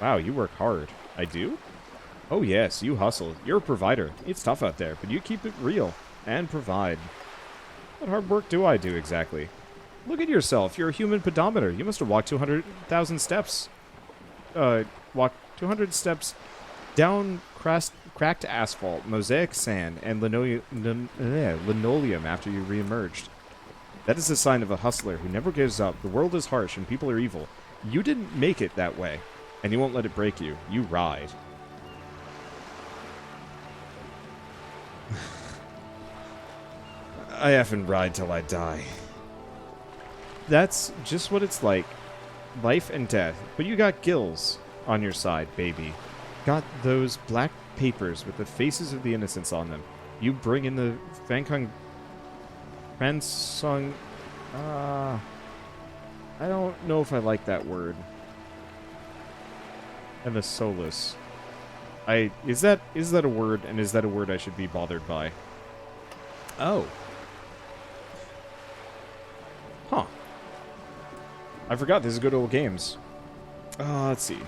Wow, you work hard. I do? Oh yes, you hustle. You're a provider. It's tough out there, but you keep it real. And provide. What hard work do I do exactly? Look at yourself. You're a human pedometer. You must have walked 200,000 steps. Walked 200 steps down cracked asphalt, mosaic sand, and linoleum after you re-emerged. That is a sign of a hustler who never gives up. The world is harsh and people are evil. You didn't make it that way, and you won't let it break you. You ride. I effing ride till I die. That's just what it's like. Life and death. But you got gills on your side, baby. Got those black papers with the faces of the innocents on them. You bring in the Fansong... I don't know if I like that word. And the solace. Is that a word, and is that a word I should be bothered by? Oh. Huh. I forgot this is good old games. Let's see.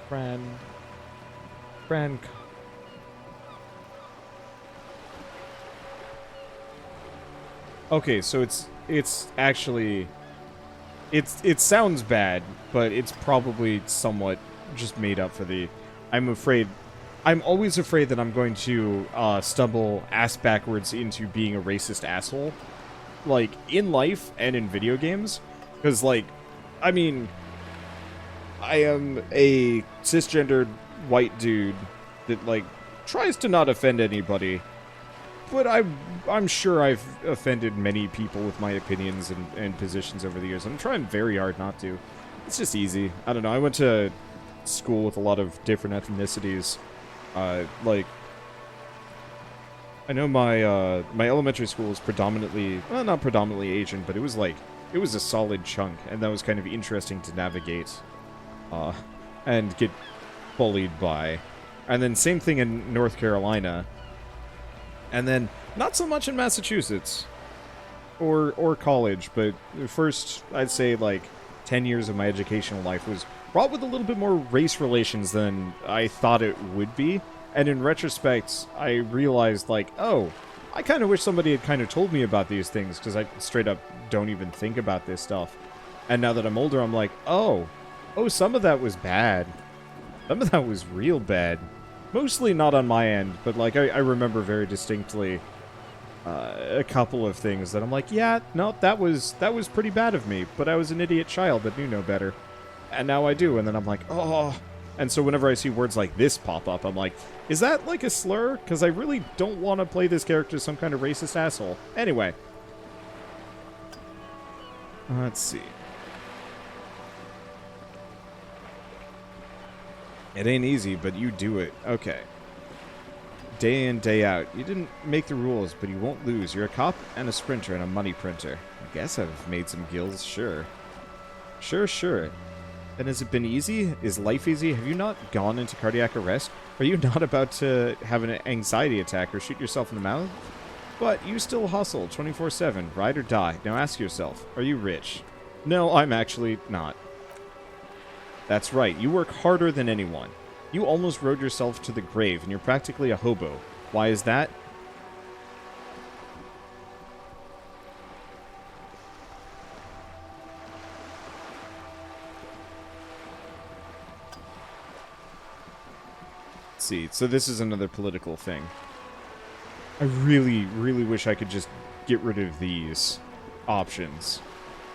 Fran. Okay, so it's actually it sounds bad, but it's probably somewhat just made up for the. I'm always afraid that I'm going to stumble ass backwards into being a racist asshole, like in life and in video games, because like, I mean, I am a cisgendered white dude that like tries to not offend anybody, but I'm sure I've offended many people with my opinions and positions over the years. I'm trying very hard not to. It's just easy. I don't know. I went to school with a lot of different ethnicities. Like, I know my my elementary school was predominantly, well, not predominantly Asian, but it was a solid chunk, and that was kind of interesting to navigate, and get bullied by. And then same thing in North Carolina, and then not so much in Massachusetts, or college, but first, I'd say, like, 10 years of my educational life was brought with a little bit more race relations than I thought it would be. And in retrospect, I realized, like, oh, I kind of wish somebody had kind of told me about these things, because I straight up don't even think about this stuff. And now that I'm older, I'm like, oh, some of that was bad. Some of that was real bad. Mostly not on my end, but, like, I remember very distinctly a couple of things that I'm like, yeah, no, that was pretty bad of me, but I was an idiot child that knew no better. And now I do, and then I'm like, oh. And so whenever I see words like this pop up, I'm like, is that like a slur? Because I really don't want to play this character as some kind of racist asshole. Anyway. Let's see. It ain't easy, but you do it. Okay. Day in, day out. You didn't make the rules, but you won't lose. You're a cop and a sprinter and a money printer. I guess I've made some gills, sure. Sure. And has it been easy? Is life easy? Have you not gone into cardiac arrest? Are you not about to have an anxiety attack or shoot yourself in the mouth? But you still hustle 24/7, ride or die. Now ask yourself, are you rich? No, I'm actually not. That's right, you work harder than anyone. You almost rode yourself to the grave, and you're practically a hobo. Why is that? See, so this is another political thing. I really, really wish I could just get rid of these options.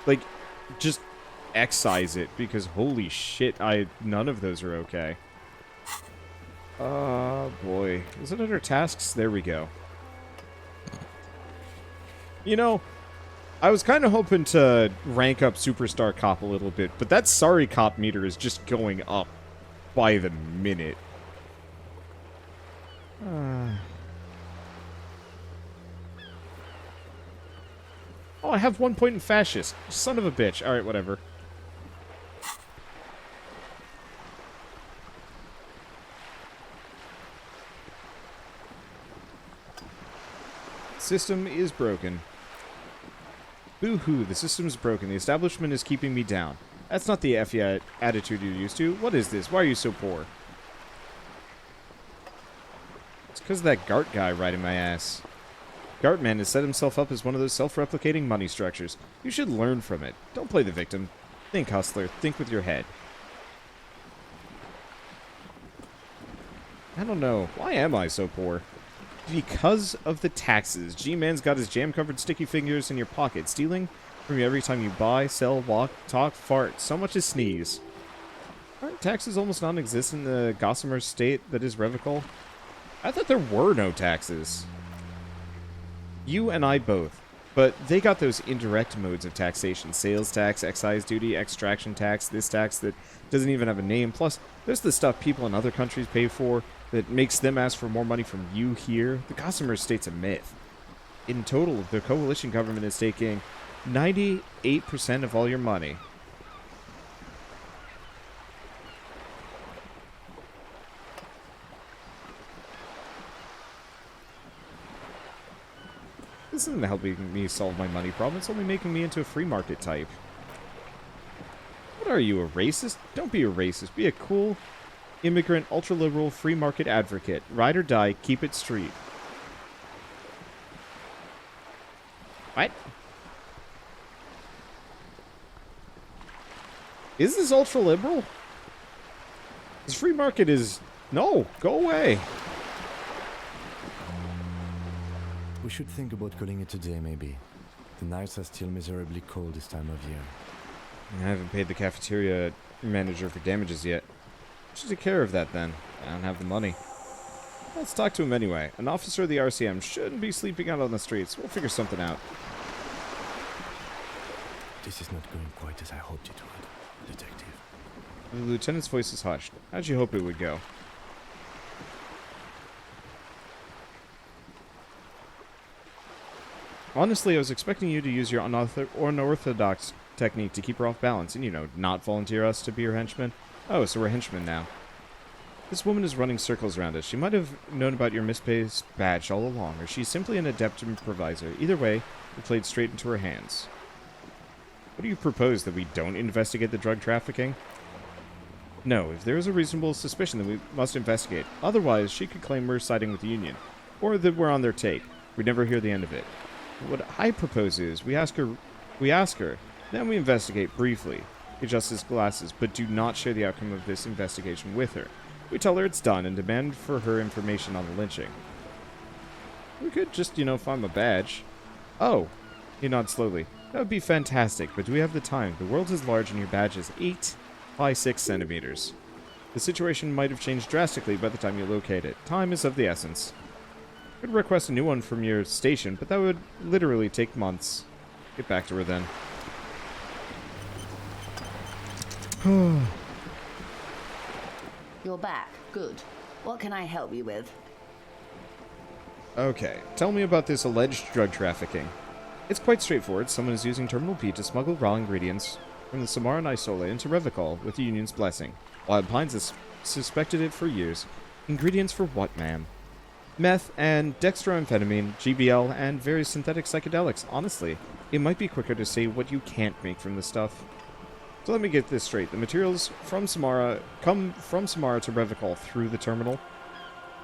Like, just excise it, because holy shit, none of those are okay. Boy. Is it under tasks? There we go. You know, I was kind of hoping to rank up Superstar Cop a little bit, but that Sorry Cop meter is just going up by the minute. Oh, I have 1 point in fascist. Son of a bitch. Alright, whatever. System is broken. Boo-hoo, the system's broken. The establishment is keeping me down. That's not the effy attitude you're used to. What is this? Why are you so poor? It's because of that Gart guy riding my ass. Gartman has set himself up as one of those self-replicating money structures. You should learn from it. Don't play the victim. Think, hustler. Think with your head. I don't know. Why am I so poor? Because of the taxes. G-Man's got his jam-covered sticky fingers in your pocket, stealing from you every time you buy, sell, walk, talk, fart, so much as sneeze. Aren't taxes almost non-existent in the gossamer state that is Revocol? I thought there were no taxes. You and I both. But they got those indirect modes of taxation. Sales tax, excise duty, extraction tax, this tax that doesn't even have a name. Plus, there's the stuff people in other countries pay for that makes them ask for more money from you here. The gossamer state's a myth. In total, the coalition government is taking 98% of all your money. This isn't helping me solve my money problem. It's only making me into a free market type. What are you, a racist? Don't be a racist. Be a cool, immigrant, ultra-liberal, free market advocate. Ride or die, keep it street. What? Is this ultra-liberal? This free market is... No, go away. We should think about calling it a day, maybe. The nights are still miserably cold this time of year. I haven't paid the cafeteria manager for damages yet. Should take care of that then. I don't have the money. Let's talk to him anyway. An officer of the RCM shouldn't be sleeping out on the streets. We'll figure something out. This is not going quite as I hoped it would, Detective. The lieutenant's voice is hushed. How'd you hope it would go? Honestly, I was expecting you to use your unorthodox technique to keep her off balance and, you know, not volunteer us to be her henchmen. Oh, so we're henchmen now. This woman is running circles around us. She might have known about your misplaced badge all along, or she's simply an adept improviser. Either way, we played straight into her hands. What do you propose, that we don't investigate the drug trafficking? No, if there is a reasonable suspicion, then we must investigate. Otherwise, she could claim we're siding with the Union, or that we're on their take. We'd never hear the end of it. What I propose is, we ask her, then we investigate briefly, adjust his glasses, but do not share the outcome of this investigation with her. We tell her it's done and demand for her information on the lynching. We could just, you know, find a badge. Oh, he nods slowly. That would be fantastic, but do we have the time? The world is large and your badge is 8 by 6 centimeters. The situation might have changed drastically by the time you locate it. Time is of the essence. I could request a new one from your station, but that would literally take months. Get back to her then. You're back. Good. What can I help you with? Okay, tell me about this alleged drug trafficking. It's quite straightforward. Someone is using Terminal P to smuggle raw ingredients from the Samara and Isola into Revocol with the Union's blessing. Wild Pines has suspected it for years. Ingredients for what, ma'am? Meth and dextroamphetamine, GBL, and various synthetic psychedelics. Honestly, it might be quicker to say what you can't make from the stuff. So let me get this straight. The materials from Samara come from Samara to Revocol through the terminal?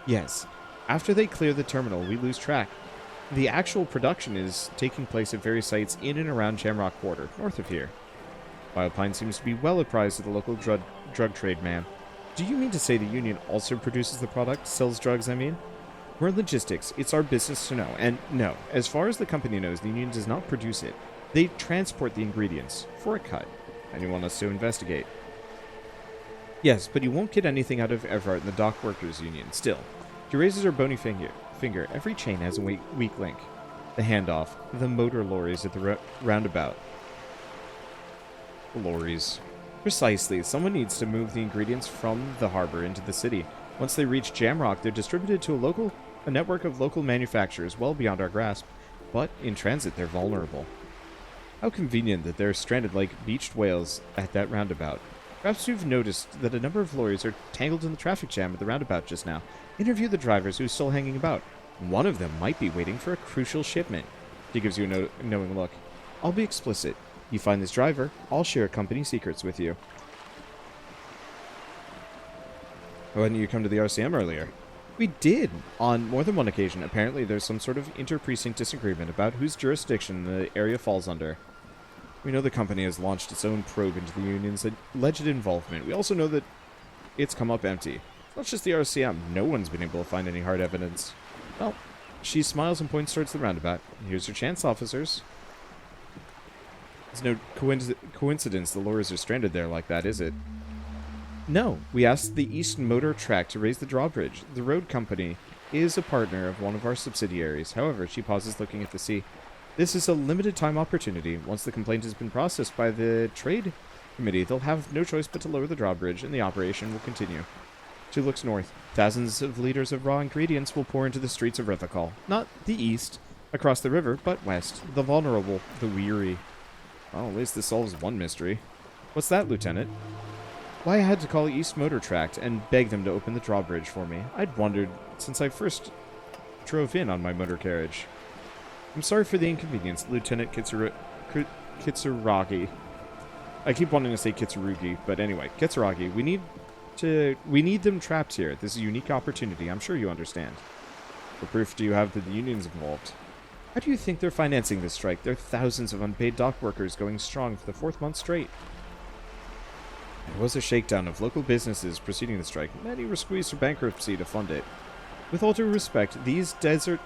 Yes. After they clear the terminal, we lose track. The actual production is taking place at various sites in and around Jamrock Quarter, north of here. Wildpine seems to be well apprised of the local drug trade, ma'am. Do you mean to say the Union also produces the product? Sells drugs, I mean? We're in logistics. It's our business to know. And no, as far as the company knows, the Union does not produce it. They transport the ingredients for a cut. And you want us to investigate. Yes, but you won't get anything out of Everard and the Dock Workers Union. Still, she raises her bony finger. Every chain has a weak link. The handoff. The motor lorries at the roundabout. Lorries. Precisely. Someone needs to move the ingredients from the harbor into the city. Once they reach Jamrock, they're distributed to a network of local manufacturers well beyond our grasp. But in transit, they're vulnerable. How convenient that they're stranded like beached whales at that roundabout. Perhaps you've noticed that a number of lorries are tangled in the traffic jam at the roundabout just now. Interview the drivers who's still hanging about. One of them might be waiting for a crucial shipment. He gives you a knowing look. I'll be explicit. You find this driver, I'll share company secrets with you. Why didn't you come to the RCM earlier? We did, on more than one occasion. Apparently there's some sort of inter-precinct disagreement about whose jurisdiction the area falls under. We know the company has launched its own probe into the union's alleged involvement. We also know that it's come up empty. It's not just the RCM. No one's been able to find any hard evidence. Well, she smiles and points towards the roundabout. Here's your chance, officers. It's no coincidence the lawyers are stranded there like that, is it? No, we asked the East Motor Track to raise the drawbridge. The road company is a partner of one of our subsidiaries. However, she pauses looking at the sea. This is a limited time opportunity. Once the complaint has been processed by the trade committee, they'll have no choice but to lower the drawbridge, and the operation will continue. She looks north. Thousands of liters of raw ingredients will pour into the streets of Rethakal. Not the east, across the river, but west. The vulnerable, the weary. Well, at least this solves one mystery. What's that, Lieutenant? Why I had to call East Motor Tract and beg them to open the drawbridge for me. I'd wondered since I first drove in on my motor carriage. I'm sorry for the inconvenience, Lieutenant Kitsuragi. I keep wanting to say Kitsurugi, but anyway, Kitsuragi. We need them trapped here. This is a unique opportunity. I'm sure you understand. What proof do you have that the union's involved? How do you think they're financing this strike? There are thousands of unpaid dock workers going strong for the 4th month straight. There was a shakedown of local businesses preceding the strike. Many were squeezed to bankruptcy to fund it. With all due respect to these desert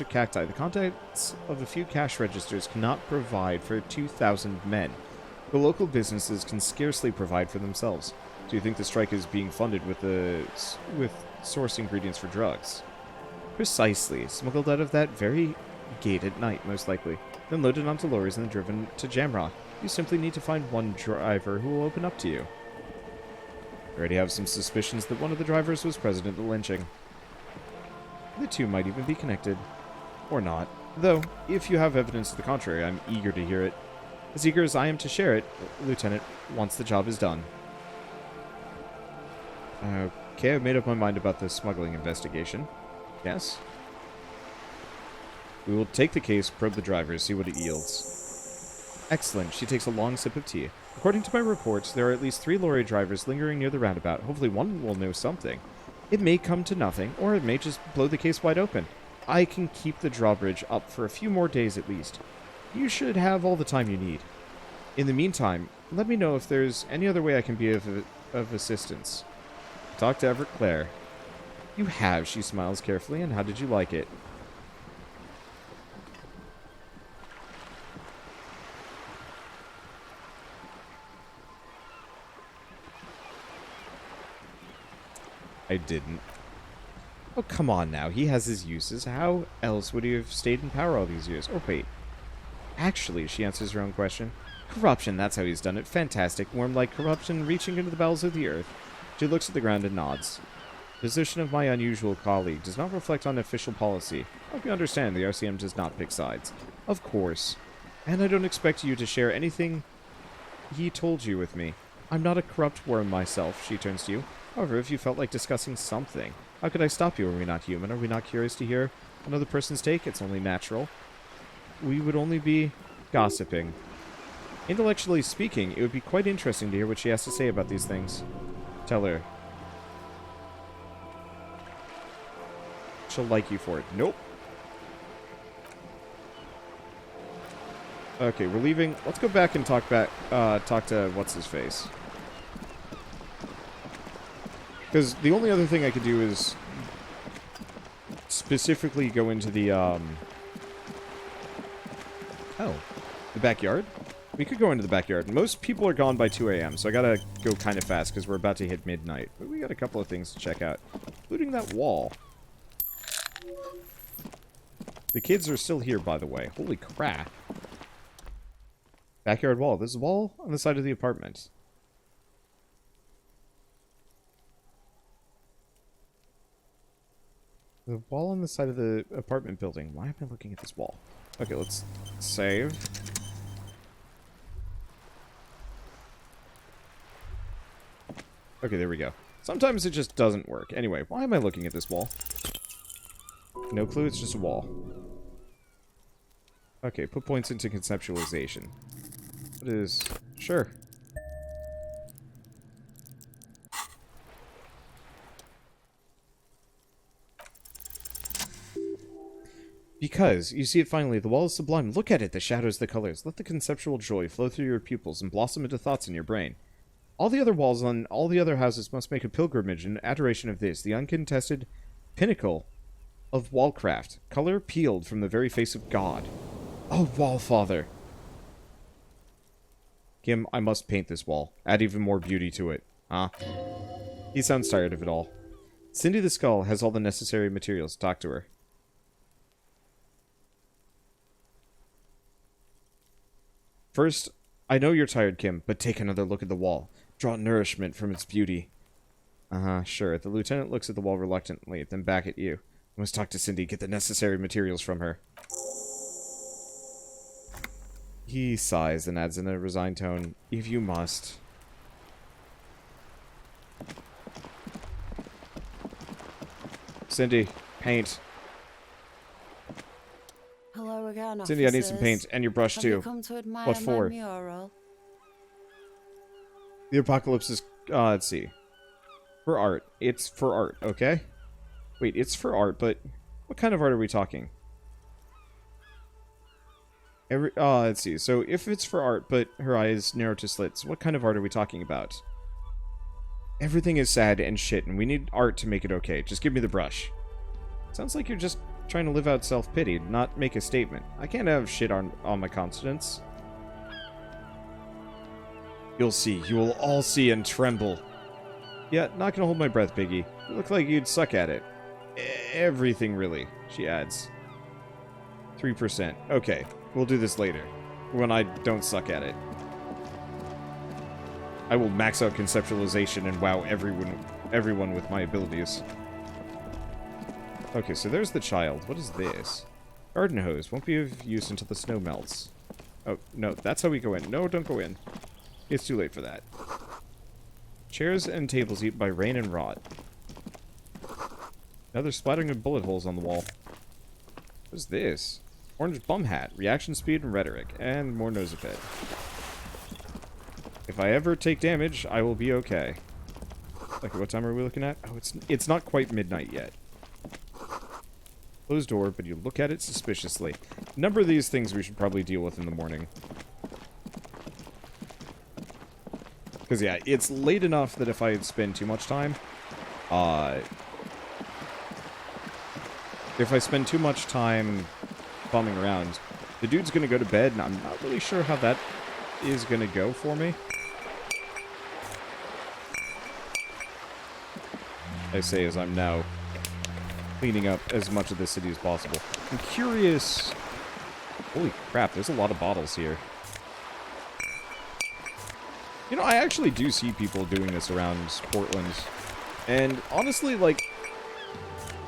cacti, the contents of a few cash registers cannot provide for 2,000 men. The local businesses can scarcely provide for themselves. Do you think the strike is being funded with source ingredients for drugs? Precisely. Smuggled out of that very gate at night, most likely. Then loaded onto lorries and driven to Jamrock. You simply need to find one driver who will open up to you. I already have some suspicions that one of the drivers was present at the lynching. The two might even be connected. Or not. Though, if you have evidence to the contrary, I'm eager to hear it. As eager as I am to share it, Lieutenant, once the job is done. Okay, I've made up my mind about the smuggling investigation. Yes? We will take the case, probe the drivers, see what it yields. Excellent. She takes a long sip of tea. According to my reports, there are at least 3 lorry drivers lingering near the roundabout. Hopefully one will know something. It may come to nothing, or it may just blow the case wide open. I can keep the drawbridge up for a few more days at least. You should have all the time you need. In the meantime, let me know if there's any other way I can be of assistance. Talk to Everett Clare. You have, she smiles carefully, and how did you like it? I didn't. Oh, come on now. He has his uses. How else would he have stayed in power all these years? Or wait. Actually, she answers her own question. Corruption, that's how he's done it. Fantastic. Worm-like corruption reaching into the bowels of the earth. She looks at the ground and nods. The position of my unusual colleague does not reflect on official policy. I hope you understand the RCM does not pick sides. Of course. And I don't expect you to share anything he told you with me. I'm not a corrupt worm myself, she turns to you. However, if you felt like discussing something, how could I stop you? Are we not human? Are we not curious to hear another person's take? It's only natural. We would only be gossiping. Intellectually speaking, it would be quite interesting to hear what she has to say about these things. Tell her. She'll like you for it. Nope. Okay, we're leaving. Let's go back and talk to what's-his-face. Because the only other thing I could do is specifically go into the, oh, the backyard? We could go into the backyard. Most people are gone by 2 a.m., so I gotta go kind of fast because we're about to hit midnight. But we got a couple of things to check out, including that wall. The kids are still here, by the way. Holy crap. Backyard wall. There's a wall on the side of the apartment. The wall on the side of the apartment building. Why am I looking at this wall? Okay, let's save. Okay, there we go. Sometimes it just doesn't work. Anyway, why am I looking at this wall? No clue, it's just a wall. Okay, put points into conceptualization. What is... Sure. Because, you see it finally, the wall is sublime. Look at it, the shadows, the colors. Let the conceptual joy flow through your pupils and blossom into thoughts in your brain. All the other walls on all the other houses must make a pilgrimage in adoration of this, the uncontested pinnacle of wallcraft. Color peeled from the very face of God. Oh, Wallfather! Kim, I must paint this wall. Add even more beauty to it. Huh? He sounds tired of it all. Cindy the Skull has all the necessary materials. Talk to her. First, I know you're tired, Kim, but take another look at the wall. Draw nourishment from its beauty. Uh-huh, sure. The lieutenant looks at the wall reluctantly, then back at you. I must talk to Cindy, get the necessary materials from her. He sighs and adds in a resigned tone, if you must. Cindy, paint. Hello again, Cindy, I need some paint, and your brush Have too. you come to admire What for? my mural? The apocalypse is, let's see. For art. It's for art, okay? Wait, it's for art, but what kind of art are we talking? Let's see. So, if it's for art, but her eyes narrow to slits, what kind of art are we talking about? Everything is sad and shit, and we need art to make it okay. Just give me the brush. Sounds like you're just trying to live out self-pity, not make a statement. I can't have shit on my conscience. You'll see. You will all see and tremble. Yeah, not gonna hold my breath, Biggie. You look like you'd suck at it. Everything, really, she adds. 3%. Okay, we'll do this later. When I don't suck at it. I will max out conceptualization and wow everyone with my abilities. Okay, so there's the child. What is this? Garden hose. Won't be of use until the snow melts. Oh, no, that's how we go in. No, don't go in. It's too late for that. Chairs and tables eaten by rain and rot. Now they're splattering with bullet holes on the wall. What is this? Orange bum hat. Reaction speed and rhetoric. And more nosepad. If I ever take damage, I will be okay. Okay, what time are we looking at? Oh, it's not quite midnight yet. Closed door, but you look at it suspiciously. A number of these things we should probably deal with in the morning. Because, yeah, it's late enough that if I spend too much time... if I spend too much time bumming around, the dude's gonna go to bed, and I'm not really sure how that is gonna go for me. I say as I'm now cleaning up as much of the city as possible. I'm curious... Holy crap, there's a lot of bottles here. You know, I actually do see people doing this around Portland. And honestly, like,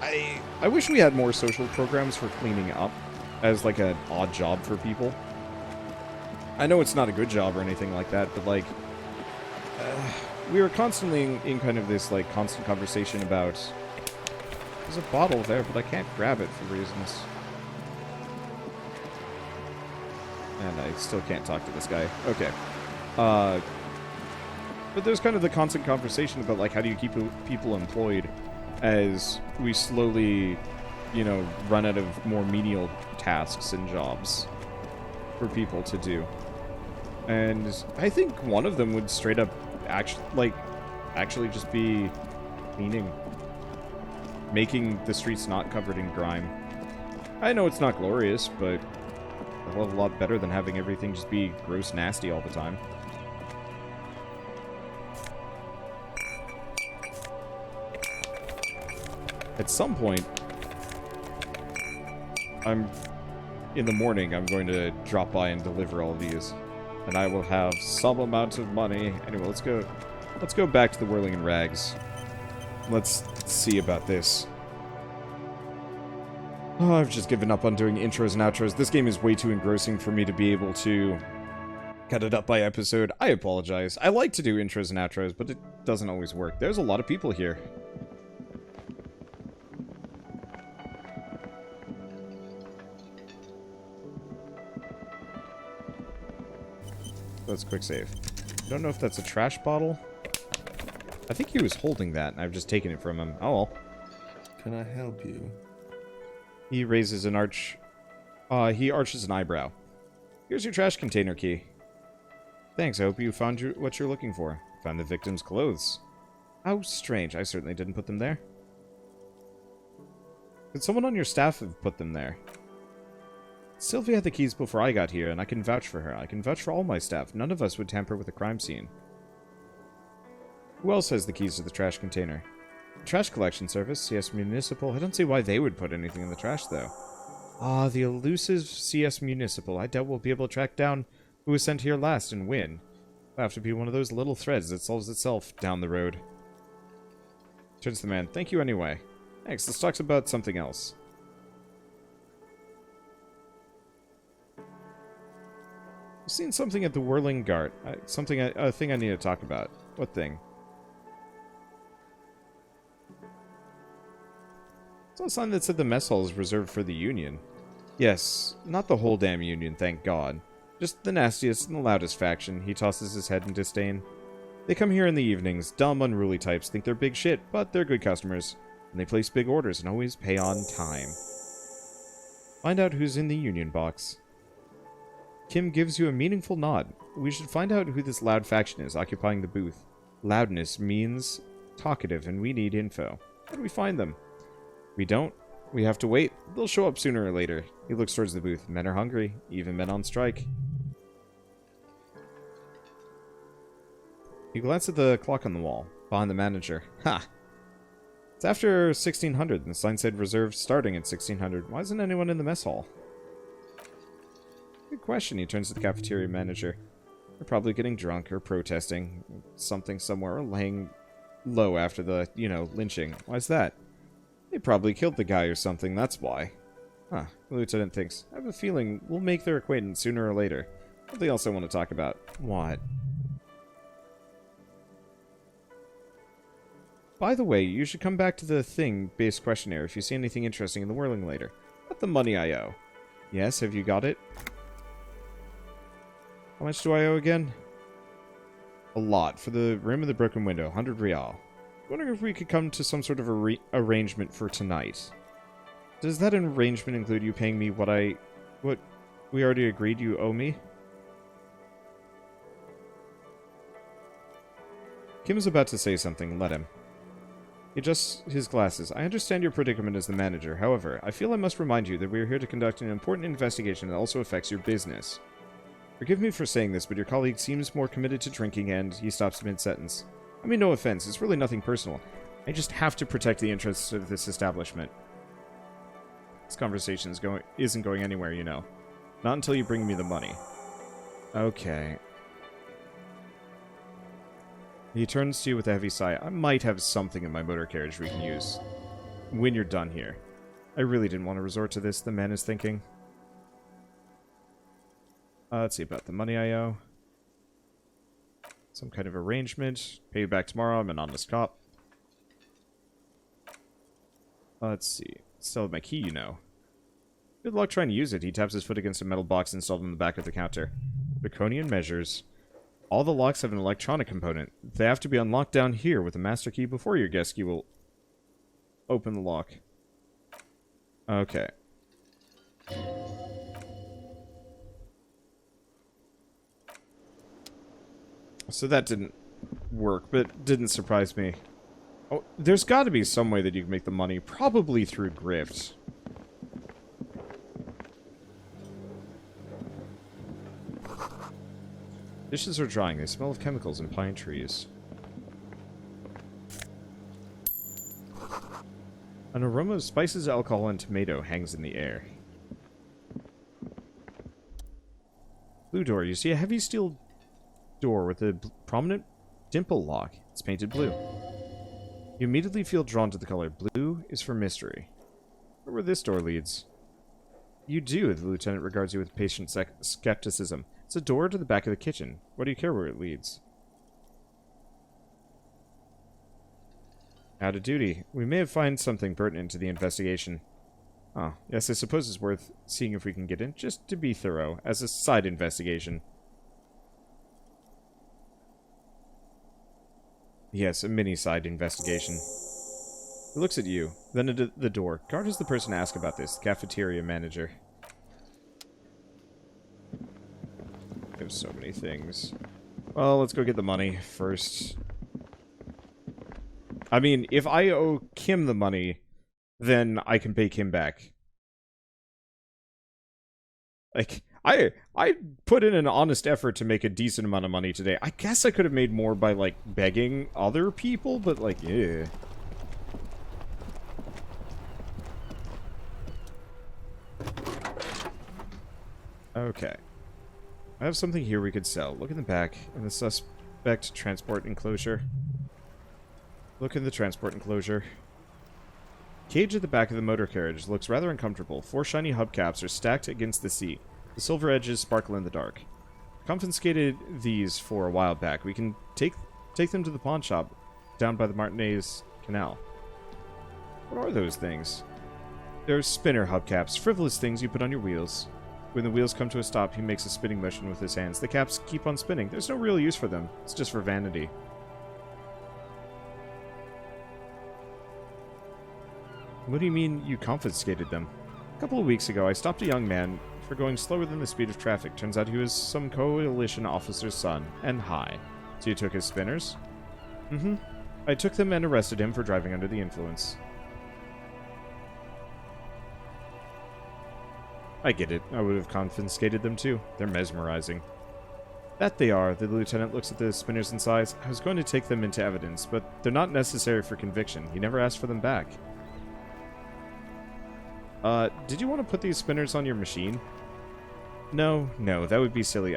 I wish we had more social programs for cleaning up as, like, an odd job for people. I know it's not a good job or anything like that, but, like, we are constantly in kind of this, like, constant conversation about... There's a bottle there, but I can't grab it for reasons. And I still can't talk to this guy. Okay. But there's kind of the constant conversation about, like, how do you keep people employed as we slowly, you know, run out of more menial tasks and jobs for people to do. And I think one of them would straight up actually just be cleaning. Making the streets not covered in grime. I know it's not glorious, but a hell of a lot better than having everything just be gross nasty all the time. At some point, in the morning, I'm going to drop by and deliver all these. And I will have some amount of money. Anyway, let's go back to the Whirling in Rags. Let's see about this. Oh, I've just given up on doing intros and outros. This game is way too engrossing for me to be able to cut it up by episode. I apologize. I like to do intros and outros, but it doesn't always work. There's a lot of people here. Let's quick save. I don't know if that's a trash bottle. I think he was holding that, and I've just taken it from him. Oh well. Can I help you? He raises an arch. He arches an eyebrow. Here's your trash container key. Thanks, I hope you found what you're looking for. Found the victim's clothes. How strange, I certainly didn't put them there. Could someone on your staff have put them there? Sylvia had the keys before I got here, and I can vouch for her. I can vouch for all my staff. None of us would tamper with a crime scene. Who else has the keys to the trash container? The trash collection service, CS Municipal. I don't see why they would put anything in the trash, though. Ah, the elusive CS Municipal. I doubt we'll be able to track down who was sent here last and win. It'll have to be one of those little threads that solves itself down the road. Turns to the man. Thank you anyway. Thanks, let's talk about something else. I've seen something at the Whirling Gart. A thing I need to talk about. What thing? I saw a sign that said the mess hall is reserved for the Union. Yes, not the whole damn Union, thank God. Just the nastiest and the loudest faction. He tosses his head in disdain. They come here in the evenings. Dumb, unruly types think they're big shit, but they're good customers. And they place big orders and always pay on time. Find out who's in the Union box. Kim gives you a meaningful nod. We should find out who this loud faction is occupying the booth. Loudness means talkative, and we need info. How do we find them? We don't. We have to wait. They'll show up sooner or later. He looks towards the booth. Men are hungry, even men on strike. He glanced at the clock on the wall, behind the manager. Ha! It's after 1600, and the sign said reserved starting at 1600. Why isn't anyone in the mess hall? Good question. He turns to the cafeteria manager. They're probably getting drunk or protesting something somewhere or laying low after the, lynching. Why's that? They probably killed the guy or something, that's why. Huh, the lieutenant thinks. I have a feeling we'll make their acquaintance sooner or later. Something else I want to talk about. What? By the way, you should come back to the thing-based questionnaire if you see anything interesting in the whirling later. Not the money I owe. Yes, have you got it? How much do I owe again? A lot. For the room in the broken window, 100 real. I wonder if we could come to some sort of arrangement for tonight. Does that arrangement include you paying me what we already agreed you owe me? Kim is about to say something. Let him. He adjusts his glasses. I understand your predicament as the manager. However, I feel I must remind you that we are here to conduct an important investigation that also affects your business. Forgive me for saying this, but your colleague seems more committed to drinking and he stops mid-sentence. I mean, no offense. It's really nothing personal. I just have to protect the interests of this establishment. This conversation isn't going anywhere, you know. Not until you bring me the money. Okay. He turns to you with a heavy sigh. I might have something in my motor carriage we can use when you're done here. I really didn't want to resort to this, the man is thinking. Let's see about the money I owe. Some kind of arrangement. Pay you back tomorrow. I'm an honest cop. Let's see. Still have my key, you know. Good luck trying to use it. He taps his foot against a metal box installed on the back of the counter. Draconian measures. All the locks have an electronic component. They have to be unlocked down here with a master key before your guest key will open the lock. Okay. So that didn't work, but it didn't surprise me. Oh, there's got to be some way that you can make the money, probably through grift. Dishes are drying. They smell of chemicals and pine trees. An aroma of spices, alcohol, and tomato hangs in the air. Blue door. You see a heavy steel door with a prominent dimple lock. It's painted blue. You immediately feel drawn to the color. Blue is for mystery. Where this door leads? You do. The lieutenant regards you with patient skepticism. It's a door to the back of the kitchen. Why do you care where it leads? Out of duty. We may have found something pertinent to the investigation. Ah, yes, I suppose it's worth seeing if we can get in, just to be thorough, as a side investigation. Yes, a mini-side investigation. He looks at you, then at the door. Guard is the person to ask about this, the cafeteria manager. There's so many things. Well, let's go get the money first. I mean, if I owe Kim the money, then I can pay Kim back. Like, I put in an honest effort to make a decent amount of money today. I guess I could have made more by, like, begging other people, but, like, yeah. Okay. I have something here we could sell. Look in the back, in the suspect transport enclosure. Look in the transport enclosure. Cage at the back of the motor carriage looks rather uncomfortable. 4 shiny hubcaps are stacked against the seat. The silver edges sparkle in the dark. Confiscated these for a while back. We can take them to the pawn shop down by the Martinez Canal. What are those things? They're spinner hubcaps, frivolous things you put on your wheels. When the wheels come to a stop, he makes a spinning motion with his hands. The caps keep on spinning. There's no real use for them. It's just for vanity. What do you mean you confiscated them? A couple of weeks ago, I stopped a young man for going slower than the speed of traffic. Turns out he was some coalition officer's son, and high. So you took his spinners? Mm-hmm. I took them and arrested him for driving under the influence. I get it. I would have confiscated them too. They're mesmerizing. That they are. The lieutenant looks at the spinners and sighs. I was going to take them into evidence, but they're not necessary for conviction. He never asked for them back. Did you want to put these spinners on your machine? No, that would be silly.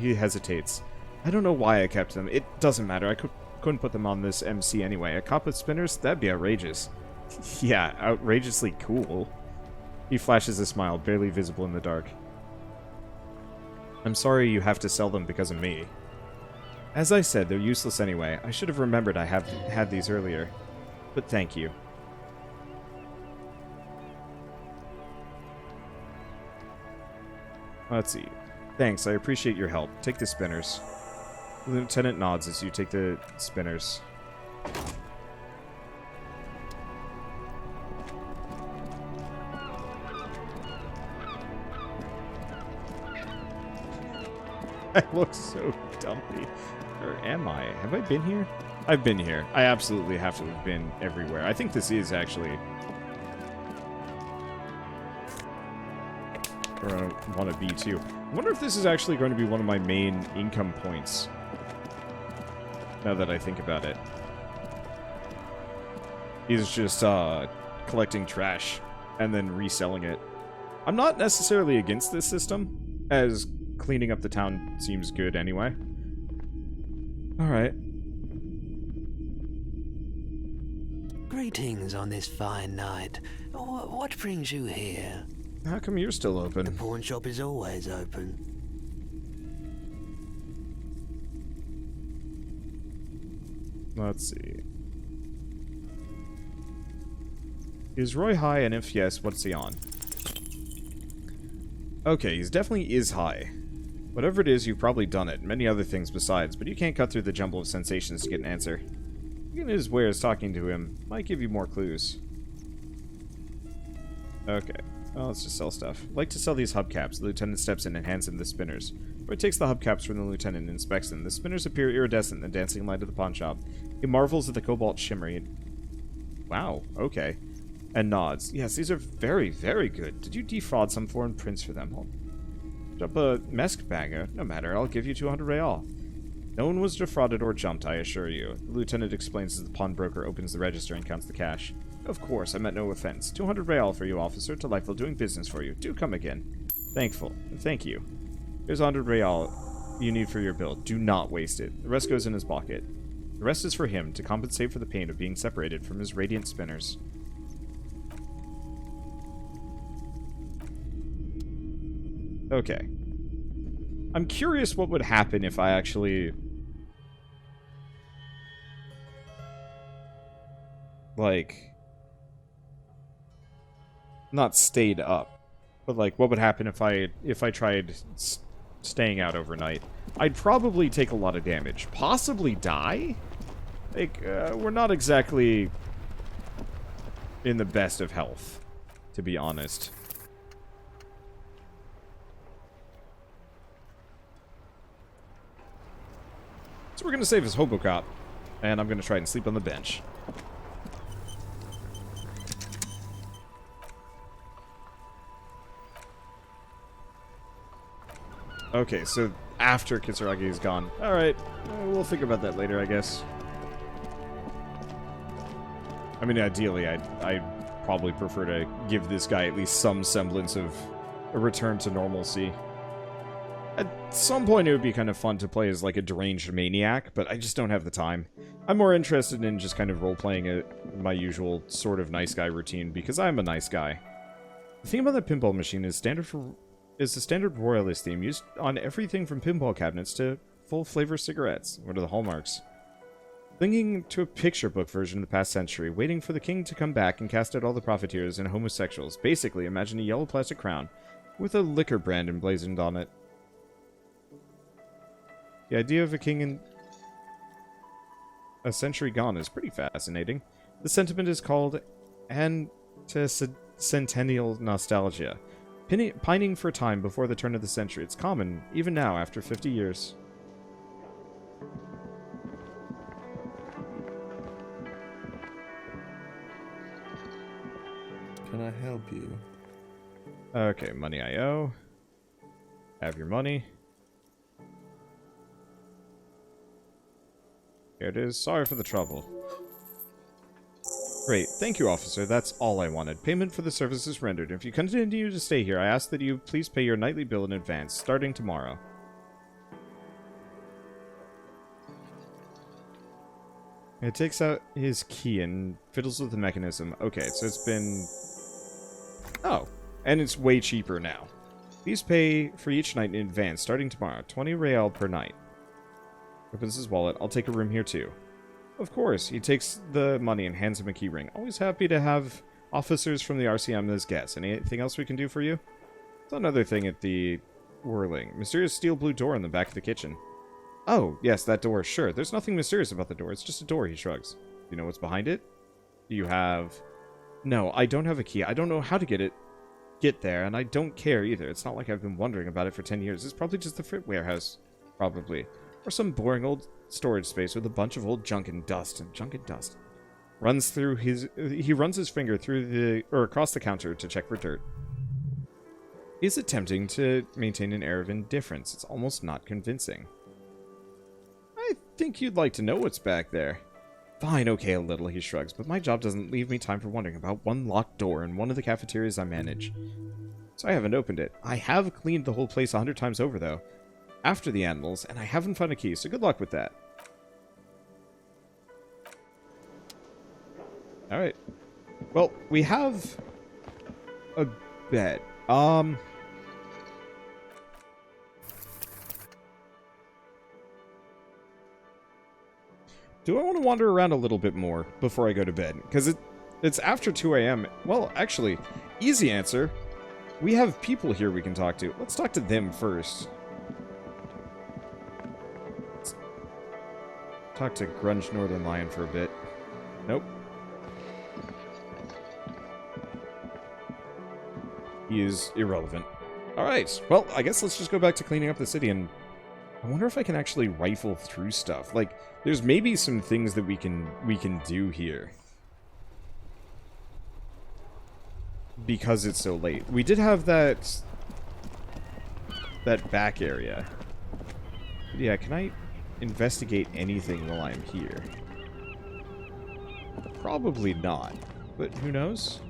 He hesitates. I don't know why I kept them. It doesn't matter. I couldn't put them on this MC anyway. A cop with spinners? That'd be outrageous. Yeah, outrageously cool. He flashes a smile, barely visible in the dark. I'm sorry you have to sell them because of me. As I said, they're useless anyway. I should have remembered I had these earlier. But thank you. Let's see. Thanks, I appreciate your help. Take the spinners. The lieutenant nods as you take the spinners. I look so dumpy. Or am I? Have I been here? I've been here. I absolutely have to have been everywhere. I think this is actually where I want to be too. I wonder if this is actually going to be one of my main income points. Now that I think about it. He's just collecting trash and then reselling it. I'm not necessarily against this system, as cleaning up the town seems good anyway. Alright. Greetings on this fine night. What brings you here? How come you're still open? The pawn shop is always open. Let's see. Is Roy high, and if yes, what's he on? Okay, he definitely is high. Whatever it is, you've probably done it. Many other things besides, but you can't cut through the jumble of sensations to get an answer. Even his ways talking to him might give you more clues. Okay. Well, let's just sell stuff. I'd like to sell these hubcaps. The lieutenant steps in and hands him the spinners. Roy takes the hubcaps from the lieutenant and inspects them. The spinners appear iridescent in the dancing light of the pawn shop. He marvels at the cobalt shimmery. Wow, okay. And nods. Yes, these are very, very good. Did you defraud some foreign prince for them? Jump a mesk bagger. No matter, I'll give you 200 real. No one was defrauded or jumped, I assure you. The lieutenant explains as the pawnbroker opens the register and counts the cash. Of course, I meant no offense. 200 real for you, officer. Delightful doing business for you. Do come again. Thankful. Thank you. Here's 100 real you need for your bill. Do not waste it. The rest goes in his pocket. The rest is for him to compensate for the pain of being separated from his radiant spinners. Okay. I'm curious what would happen if I actually... like... not stayed up. But like, what would happen if I tried staying out overnight? I'd probably take a lot of damage. Possibly die? Like, we're not exactly in the best of health, to be honest. So we're gonna save his hobo cop, and I'm gonna try and sleep on the bench. Okay, so after Kitsuragi is gone. Alright, we'll think about that later, I guess. I mean, ideally, I'd probably prefer to give this guy at least some semblance of a return to normalcy. At some point, it would be kind of fun to play as, like, a deranged maniac, but I just don't have the time. I'm more interested in just kind of role-playing my usual sort of nice guy routine, because I'm a nice guy. The theme about the pinball machine is the standard royalist theme used on everything from pinball cabinets to full-flavor cigarettes. What are the hallmarks? Clinging to a picture book version of the past century, waiting for the king to come back and cast out all the profiteers and homosexuals. Basically, imagine a yellow plastic crown with a liquor brand emblazoned on it. The idea of a king in a century gone is pretty fascinating. The sentiment is called anticentennial nostalgia. Pining for time before the turn of the century. It's common, even now, after 50 years. Can I help you? Okay, money I owe. Have your money. Here it is. Sorry for the trouble. Great. Thank you, officer. That's all I wanted. Payment for the services rendered. If you continue to stay here, I ask that you please pay your nightly bill in advance, starting tomorrow. It takes out his key and fiddles with the mechanism. Okay, so it's been... Oh, and it's way cheaper now. Please pay for each night in advance, starting tomorrow. 20 real per night. Opens his wallet. I'll take a room here, too. Of course. He takes the money and hands him a key ring. Always happy to have officers from the RCM as guests. Anything else we can do for you? It's another thing at the Whirling. Mysterious steel blue door in the back of the kitchen. Oh, yes, that door. Sure. There's nothing mysterious about the door. It's just a door, he shrugs. Do you know what's behind it? Do you have... No, I don't have a key. I don't know how to get there, and I don't care either. It's not like I've been wondering about it for 10 years. It's probably just the fruit warehouse. Probably. Or some boring old storage space with a bunch of old junk and dust. He runs his finger through across the counter to check for dirt. He's attempting to maintain an air of indifference. It's almost not convincing. I think you'd like to know what's back there. Fine, okay, a little, he shrugs, but my job doesn't leave me time for wondering about one locked door in one of the cafeterias I manage. So I haven't opened it. I have cleaned the whole place 100 times over, though, after the animals, and I haven't found a key, so good luck with that. Alright. Well, we have a bed. Do I want to wander around a little bit more before I go to bed? Because it's after 2 a.m. Well, actually, easy answer. We have people here we can talk to. Let's talk to them first. Let's talk to Grunge Northern Lion for a bit. Nope. He is irrelevant. Alright, well, I guess let's just go back to cleaning up the city, and I wonder if I can actually rifle through stuff. Like, there's maybe some things that we can do here. Because it's so late. We did have that back area. But yeah, can I investigate anything while I'm here? Probably not, but who knows?